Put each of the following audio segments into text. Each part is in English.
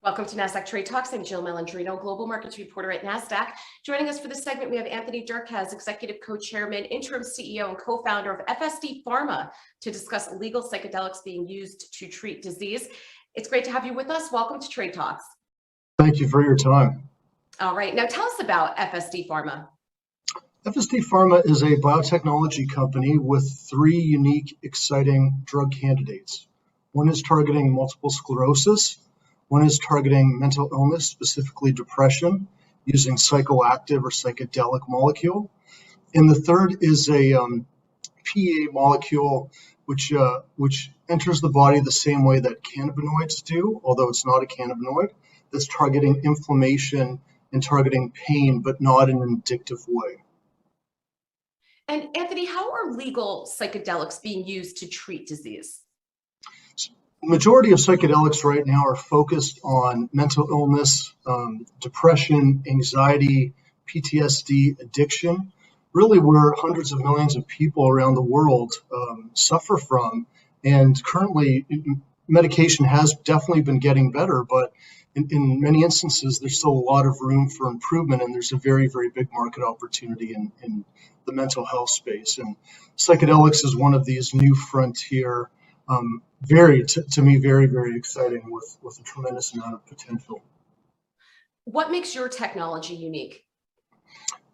Welcome to Nasdaq Trade Talks. I'm Jill Malandrino, Global Markets Reporter at Nasdaq. Joining us for this segment, we have Anthony Durkacz, Executive Co-Chairman, Interim CEO, and Co-Founder of FSD Pharma, to discuss illegal psychedelics being used to treat disease. It's great to have you with us. Welcome to Trade Talks. Thank you for your time. All right, now tell us about FSD Pharma. FSD Pharma is a biotechnology company with three unique, exciting drug candidates. One is targeting multiple sclerosis. One is targeting mental illness, specifically depression, using psychoactive or psychedelic molecule. And the third is a PEA molecule, which enters the body the same way that cannabinoids do, although it's not a cannabinoid, that's targeting inflammation and targeting pain, but not in an addictive way. And Anthony, how are legal psychedelics being used to treat disease? The majority of psychedelics right now are focused on mental illness, depression, anxiety, PTSD, addiction, really where hundreds of millions of people around the world suffer from. And currently, medication has definitely been getting better, but in many instances, there's still a lot of room for improvement, and there's a very, very big market opportunity in the mental health space. And psychedelics is one of these new frontier, to me, very, very exciting with a tremendous amount of potential. What makes your technology unique?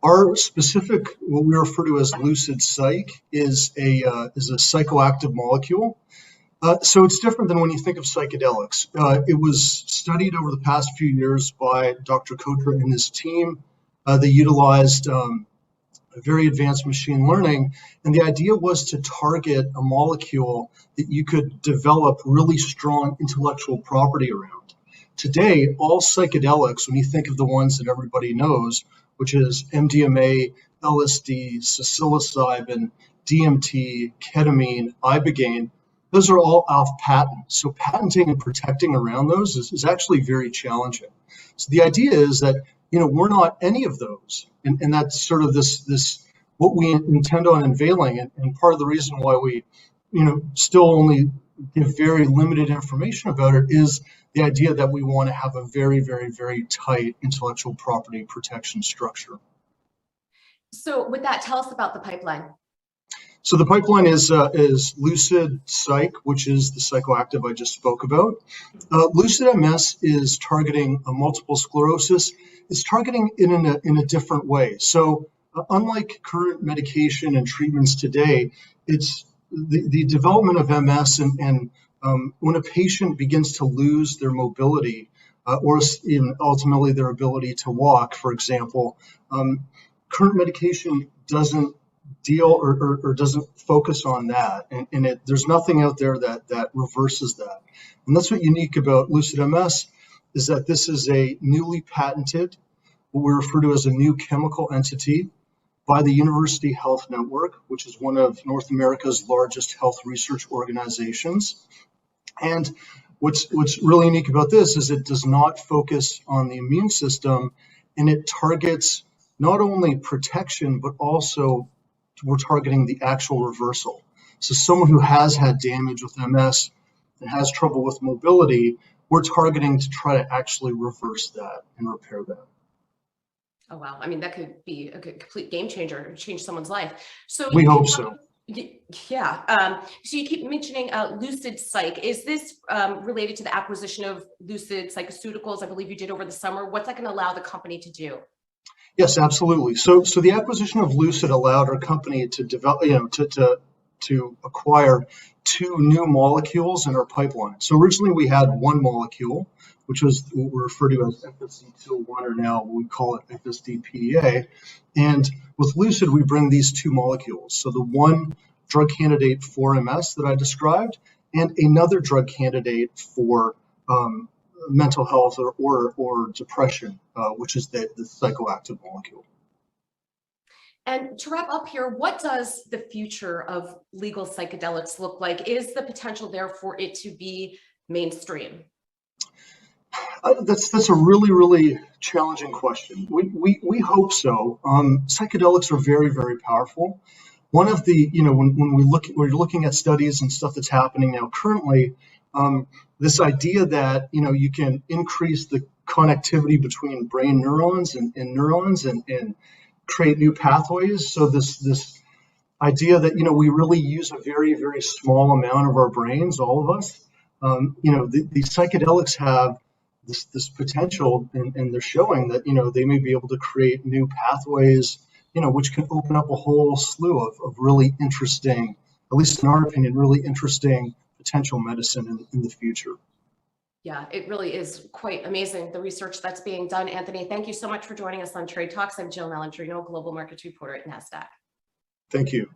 Our specific, what we refer to as lucid psych, is a psychoactive molecule. So it's different than when you think of psychedelics. It was studied over the past few years by Dr. Kotra and his team. They utilized very advanced machine learning, and the idea was to target a molecule that you could develop really strong intellectual property around. Today, all psychedelics, when you think of the ones that everybody knows, which is MDMA, LSD, psilocybin, DMT, ketamine, ibogaine, those are all off patent. So patenting and protecting around those is actually very challenging. So the idea is that, we're not any of those. And that's sort of this what we intend on unveiling. And part of the reason why we, still only give very limited information about it is the idea that we want to have a very, very, very tight intellectual property protection structure. So with that, tell us about the pipeline. So the pipeline is Lucid Psych, which is the psychoactive I just spoke about. Lucid MS is targeting multiple sclerosis. It's targeting it in a different way. So unlike current medication and treatments today, it's the development of MS and when a patient begins to lose their mobility or even ultimately their ability to walk, for example, current medication doesn't deal or doesn't focus on that, and there's nothing out there that reverses that. And that's what's unique about Lucid MS is that this is a newly patented, what we refer to as a new chemical entity by the University Health Network, which is one of North America's largest health research organizations. And what's really unique about this is it does not focus on the immune system, and it targets not only protection, but also we're targeting the actual reversal. So someone who has had damage with MS and has trouble with mobility, we're targeting to try to actually reverse that and repair that. Oh, wow. I mean, that could be a complete game changer, change someone's life. So we hope so. Yeah. So you keep mentioning Lucid Psych. Is this related to the acquisition of Lucid Psychoceuticals, I believe you did over the summer? What's that going to allow the company to do? Yes, absolutely. So the acquisition of Lucid allowed our company to develop, to acquire two new molecules in our pipeline. So originally we had one molecule, which was what we refer to as FSD-201, or now we call it FSD PEA. And with Lucid, we bring these two molecules. So the one drug candidate for MS that I described, and another drug candidate for mental health or depression, which is the psychoactive molecule. And to wrap up here, what does the future of legal psychedelics look like? Is the potential there for it to be mainstream? That's a really, really challenging question. We hope so. Psychedelics are very, very powerful. One of the, when we're looking at studies and stuff that's happening now currently, this idea that, you can increase the connectivity between brain neurons and neurons and create new pathways. So this idea that, we really use a very, very small amount of our brains, all of us. The psychedelics have this potential, and they're showing that, they may be able to create new pathways, which can open up a whole slew of really interesting, at least in our opinion, really interesting potential medicine in the future. Yeah, it really is quite amazing, the research that's being done. Anthony, thank you so much for joining us on Trade Talks. I'm Jill Malandrino, Global Markets Reporter at Nasdaq. Thank you.